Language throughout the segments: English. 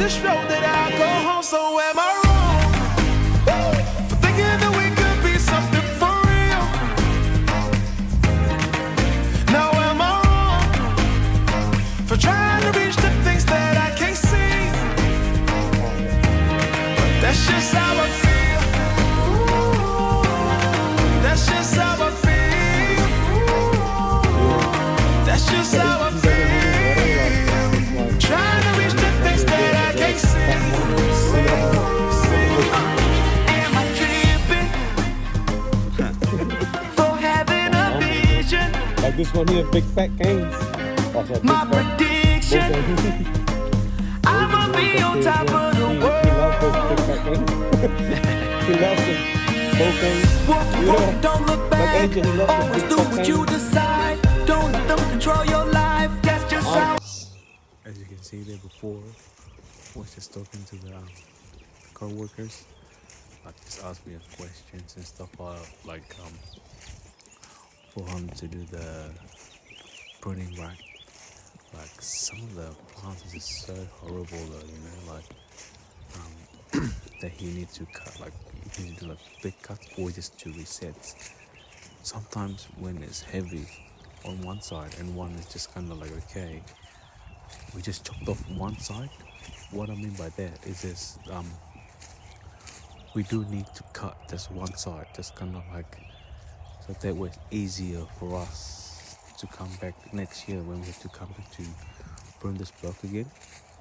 just wrote that I go home, so am I wrong for thinking that we could be something for real? Now am I wrong for trying to reach the things that I can't see? But that's just how I feel. That's just how I feel. That's just how I feel. Trying to reach the things that I can't see. Am I tripping for having a vision? Like this one here, big fat games. My prediction, I'ma be on top of the world. He loves those big fat games. He loves them. Both games. Walk, don't look back. Always do what you decide. Don't let them control your life. That's just how. As you can see there before, I was just talking to the co-workers. Like just asked me questions and stuff like for him to do the pruning, right? Like some of the plants is just so horrible though, you know, like that he needs to cut, like he needs to do like big cuts or just to resets. Sometimes when it's heavy on one side and one is just kind of like okay, we just chopped off one side. What I mean by that is this, we do need to cut just one side, just kind of like, so that way it's easier for us to come back next year when we have to come back to prune this block again.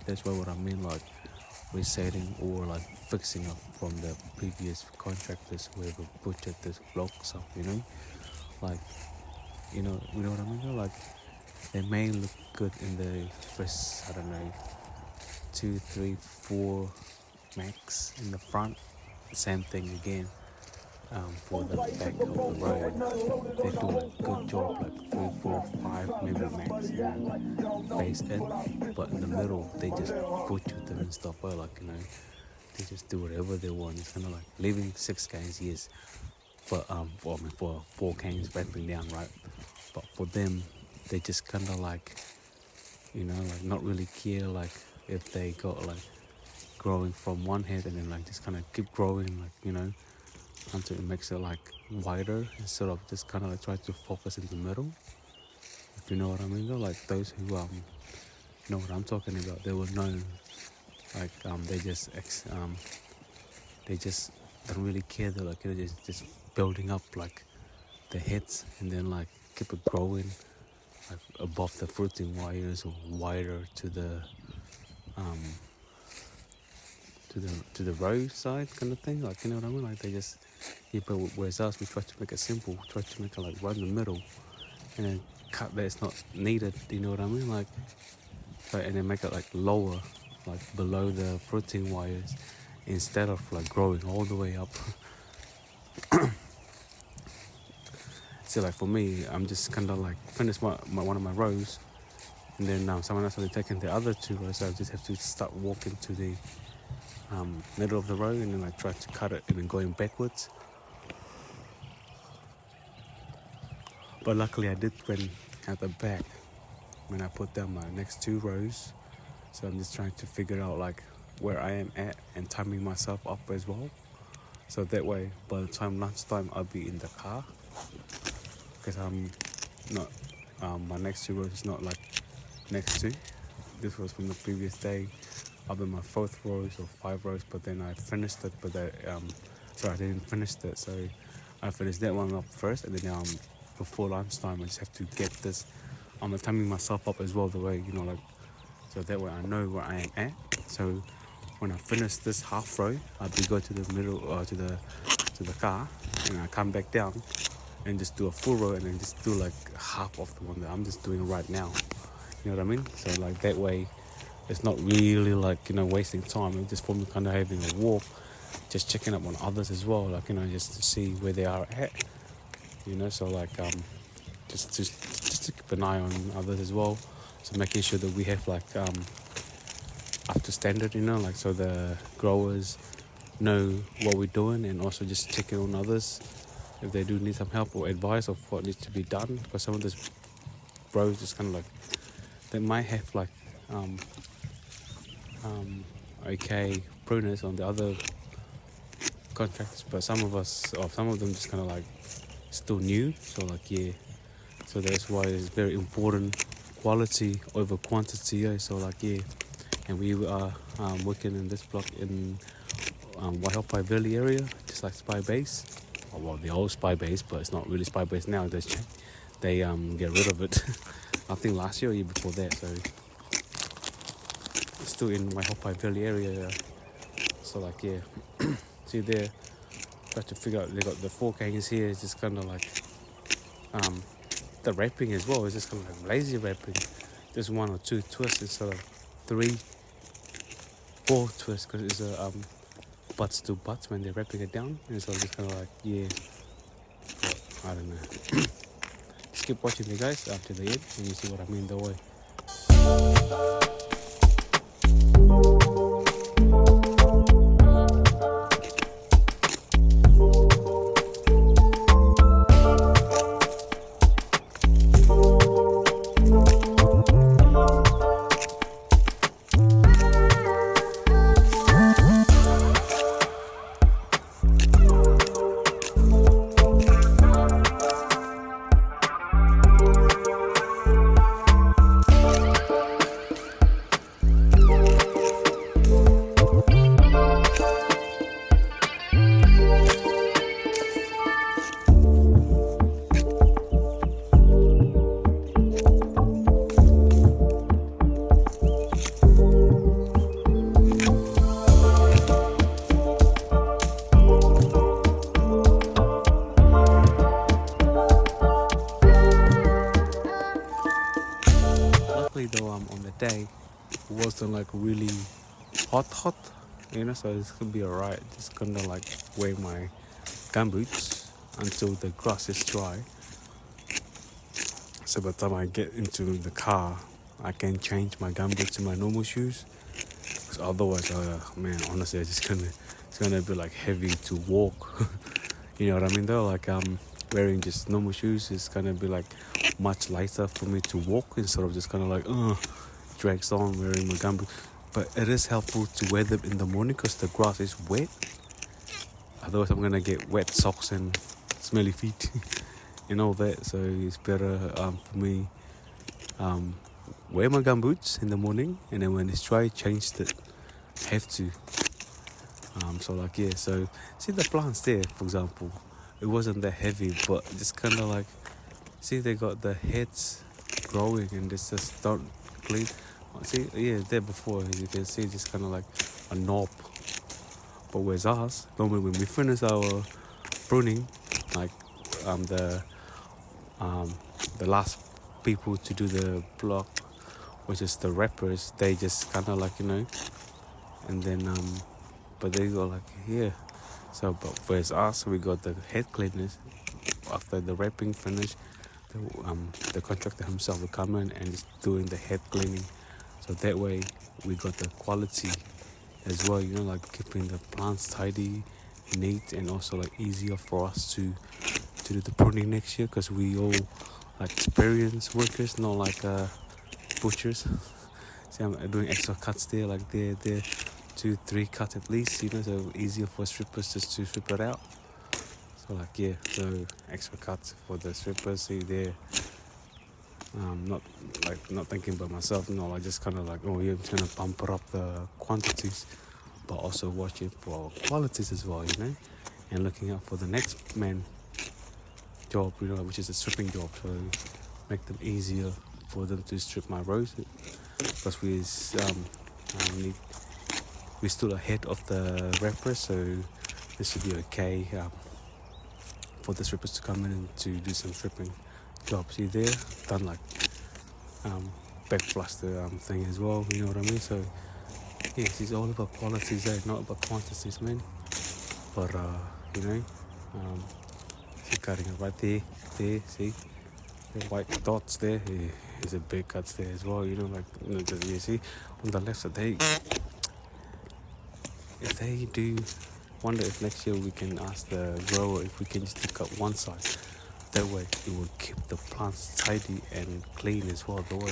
That's why what I mean, like resetting or like fixing up from the previous contractors who have butchered this blocks up, you know, like, you know what I mean, like they may look good in the first, I don't know, 2, 3, 4 max in the front. Same thing again for the back of the road. They do a good job, like 3, 4, 5 maybe max, you know, base in. But in the middle, they just butcher them and stuff. Well, like, you know, they just do whatever they want. It's kind of like leaving 6 cans, yes, but for 4 cans ramping down, right? But for them, they just kind of like, you know, like not really care, like if they got like growing from one head and then like just kind of keep growing, like, you know, until it makes it like wider instead of just kind of like try to focus in the middle, if you know what I mean though. Like those who know what I'm talking about, they will know, like they just don't really care. They're like, you know, just building up like the heads and then like keep it growing like above the fruiting wires or wider to the to the roadside kind of thing, like, you know what I mean, like they just, yeah. But whereas us, we try to make it simple, try to make it like right in the middle and then cut that it's not needed, you know what I mean, like, right, and then make it like lower, like below the fruiting wires instead of like growing all the way up. So like for me, I'm just kind of like finish one of my rows, and then someone else will be taking the other 2 rows. So I just have to start walking to the middle of the row and then I try to cut it and then going backwards. But luckily I did when at the back when I put down my next 2 rows. So I'm just trying to figure out like where I am at and timing myself up as well. So that way by the time lunchtime I'll be in the car. Because I'm not, my next 2 rows is not like next to. This was from the previous day. I'll be my 4th rows or 5 rows, but then I finished it, but I didn't finish it. So I finished that one up first, and then before lunchtime I just have to get this. I'm timing myself up as well, the way, you know, like, so that way I know where I am at. So when I finish this half row, I'll be go to the middle to the car, and I come back down and just do a full row and then just do like half of the one that I'm just doing right now. You know what I mean? So like that way it's not really like, you know, wasting time. It's just for me kind of having a walk, just checking up on others as well, like, you know, just to see where they are at, you know. So like just to keep an eye on others as well. So making sure that we have like up to standard, you know, like, so the growers know what we're doing, and also just checking on others if they do need some help or advice of what needs to be done. Because some of these bros just kind of like, they might have like okay pruners on the other contractors, but some of them just kind of like still new. So like yeah, so that's why it's very important quality over quantity. Yeah? So like yeah, and we are working in this block in Waihopai Valley area, just like Spy Base. Oh, well, the old Spy Base, but it's not really Spy Base now. They get rid of it. I think last year or year before that. So it's still in Waihopai Valley area. So like yeah, see there, got to figure out they got the 4 gangs here. It's just kind of like the wrapping as well. It's just kind of like lazy wrapping, just 1 or 2 twists instead of 3, 4 twists, because it's a butts to butts when they're wrapping it down. And so just kind of like yeah, but I don't know. Just keep watching the guys up to the end, and you see what I mean the way. Luckily though, on the day it wasn't like really hot, so it's gonna be alright. Just gonna like wear my gumboots until the grass is dry. So by the time I get into the car, I can change my gumboots to my normal shoes. Because otherwise, man, honestly, it's gonna be like heavy to walk. You know what I mean? Though, like wearing just normal shoes is gonna be like much lighter for me to walk instead of just kind of like drags on wearing my gumboots. But it is helpful to wear them in the morning because the grass is wet. Otherwise, I'm gonna get wet socks and smelly feet and all that. So it's better for me wear my gumboots in the morning, and then when it's dry, change it. Have to. So like yeah. So see the plants there, for example. It wasn't that heavy, but just kind of like see they got the heads growing and it's just don't clean. See, yeah, there before you can see just kind of like a knob. But where's ours? Normally when we finish our pruning, like the last people to do the block, which is the wrappers, they just kind of like and then but they go like here. So but where's us? We got the head cleaners after the wrapping finish. The contractor himself will come in and is doing the head cleaning. So that way we got the quality as well, like keeping the plants tidy, neat, and also like easier for us to do the pruning next year, because we all like experienced workers, not like butchers. See, I'm doing extra cuts there, like there 2-3 cuts at least, so easier for strippers just to strip it out. So like yeah, so extra cuts for the strippers. See there, not thinking about myself. No, I just kind of like, oh yeah, I'm trying to bump up the quantities, but also watching for qualities as well, and looking out for the next man job, which is a stripping job. So make them easier for them to strip my rows, because we're still ahead of the wrappers, so this should be okay for the strippers to come in and to do some stripping jobs. See there, done like back flush the thing as well, you know what I mean? So yes, it's all about qualities there, not about quantities, man. But see, cutting it right there, see the white dots there. Yeah, there's a big cuts there as well, you see on the left side. If they do, wonder if next year we can ask the grower if we can just cut one side. That way it will keep the plants tidy and clean as well. The way,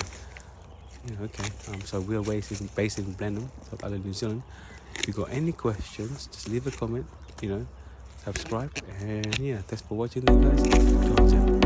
Yeah, okay. So we are based in Blenheim, South Island, New Zealand. If you got any questions, just leave a comment, subscribe, and yeah, thanks for watching, guys. Ciao, ciao.